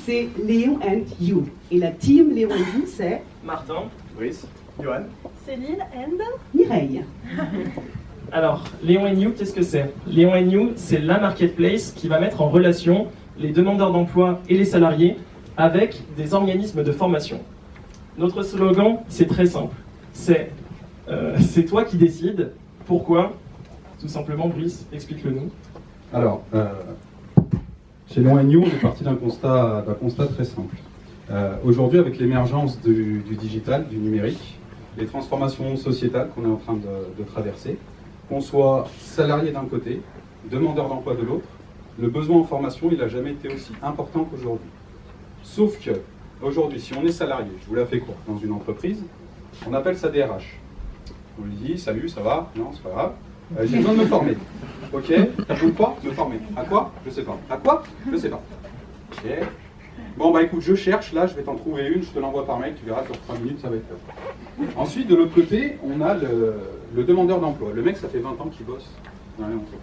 c'est Léon and You. Et la team Léon and You, c'est Martin, Brice, Johan, Céline and Mireille. Alors, Léon You, qu'est-ce que c'est? Léon You, c'est la marketplace qui va mettre en relation les demandeurs d'emploi et les salariés avec des organismes de formation. Notre slogan, c'est très simple. C'est toi qui décides. Pourquoi? Tout simplement, Brice, explique-le-nous. Alors, chez Léon You, on est parti d'un constat très simple. Aujourd'hui, avec l'émergence du digital, du numérique, les transformations sociétales qu'on est en train de traverser, qu'on soit salarié d'un côté, demandeur d'emploi de l'autre, le besoin en formation, il n'a jamais été aussi important qu'aujourd'hui. Sauf que, aujourd'hui, si on est salarié, je vous la fais court, dans une entreprise, on appelle ça DRH. On lui dit, salut, ça va? Non, c'est pas grave. J'ai besoin de me former. Ok, t'as besoin de quoi? Me former. À quoi? Je sais pas. À quoi? Je sais pas. Ok. Bon, bah écoute, je cherche, là, je vais t'en trouver une, je te l'envoie par mail, tu verras, sur 3 minutes, ça va être top. Ensuite, de l'autre côté, on a le demandeur d'emploi. Le mec, ça fait 20 ans qu'il bosse dans l'entreprise.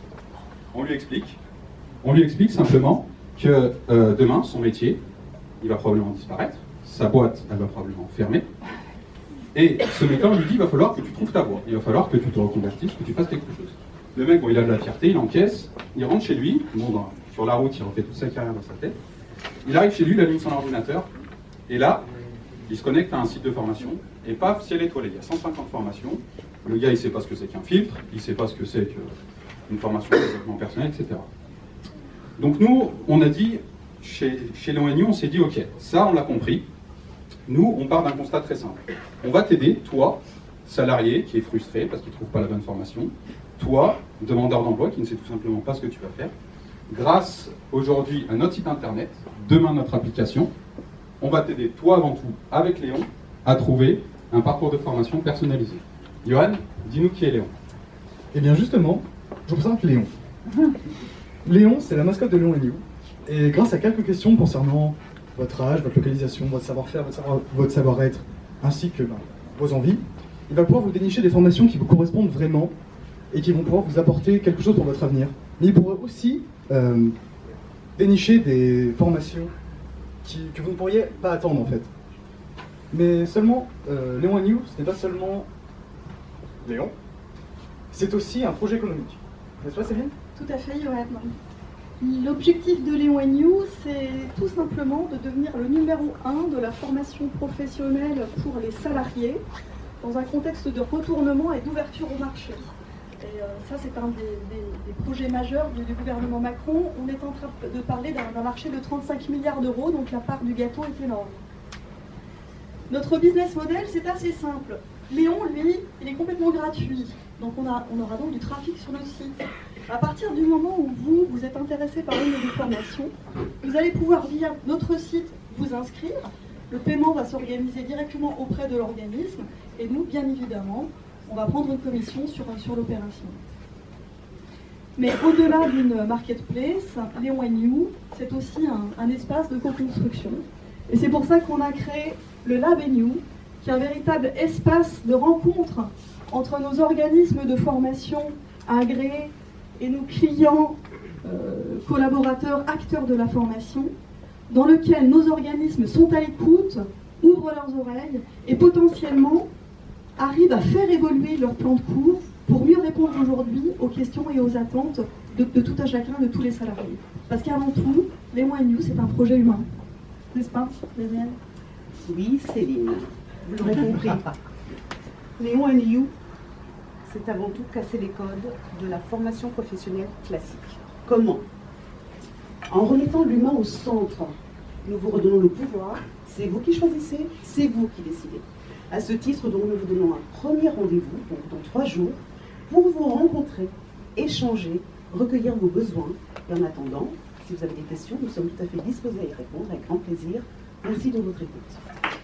On lui explique simplement que demain, son métier, il va probablement disparaître, sa boîte, elle va probablement fermer, et ce mec-là, on lui dit, il va falloir que tu trouves ta voie, il va falloir que tu te reconvertisses, que tu fasses quelque chose. Le mec, bon, il a de la fierté, il encaisse, il rentre chez lui, bon, sur la route, il refait toute sa carrière dans sa tête, il arrive chez lui, il allume son ordinateur, et là, il se connecte à un site de formation, et paf, ciel étoilé, il y a 150 formations, le gars, il ne sait pas ce que c'est qu'un filtre, il ne sait pas ce que c'est qu'une formation de développement personnel, etc. Donc nous, on a dit, chez Léon You, on s'est dit, ok, ça, on l'a compris, nous, on part d'un constat très simple. On va t'aider, toi, salarié, qui est frustré parce qu'il ne trouve pas la bonne formation, toi, demandeur d'emploi, qui ne sait tout simplement pas ce que tu vas faire, grâce aujourd'hui à notre site internet, demain notre application, on va t'aider, toi avant tout, avec Léon, à trouver un parcours de formation personnalisé. Johan, dis-nous qui est Léon. Eh bien justement, je vous présente Léon. Léon, c'est la mascotte de Léon You. Et grâce à quelques questions concernant votre âge, votre localisation, votre savoir-faire, votre savoir-être, ainsi que vos envies, il va pouvoir vous dénicher des formations qui vous correspondent vraiment et qui vont pouvoir vous apporter quelque chose pour votre avenir. Mais il pourra aussi dénicher des formations que vous ne pourriez pas attendre en fait. Mais seulement, Léon You, ce n'est pas seulement Léon, c'est aussi un projet économique. N'est-ce pas Céline? Tout à fait, Johan. L'objectif de Léon You, c'est tout simplement de devenir le numéro 1 de la formation professionnelle pour les salariés dans un contexte de retournement et d'ouverture au marché. Et ça, c'est un des projets majeurs du gouvernement Macron. On est en train de parler d'un marché de 35 milliards d'euros, donc la part du gâteau est énorme. Notre business model, c'est assez simple. Léon, lui, il est complètement gratuit. Donc on aura donc du trafic sur le site. À partir du moment où vous êtes intéressé par une de nos formations, vous allez pouvoir via notre site vous inscrire. Le paiement va s'organiser directement auprès de l'organisme. Et nous, bien évidemment, on va prendre une commission sur l'opération. Mais au-delà d'une marketplace, Léon You, c'est aussi un espace de co-construction. Et c'est pour ça qu'on a créé le Lab You, qui est un véritable espace de rencontre entre nos organismes de formation agréés et nos clients, collaborateurs, acteurs de la formation, dans lequel nos organismes sont à l'écoute, ouvrent leurs oreilles et potentiellement arrivent à faire évoluer leur plan de cours pour mieux répondre aujourd'hui aux questions et aux attentes de tout un chacun, de tous les salariés. Parce qu'avant tout, Léon You, c'est un projet humain. N'est-ce pas, Daniel? Oui, Céline, vous l'aurez compris. Léon You, c'est avant tout casser les codes de la formation professionnelle classique. Comment? En remettant l'humain au centre, nous vous redonnons le pouvoir, c'est vous qui choisissez, c'est vous qui décidez. À ce titre, donc, nous vous donnons un premier rendez-vous, donc dans 3 jours, pour vous rencontrer, échanger, recueillir vos besoins. Et en attendant, si vous avez des questions, nous sommes tout à fait disposés à y répondre avec grand plaisir. Merci de votre écoute.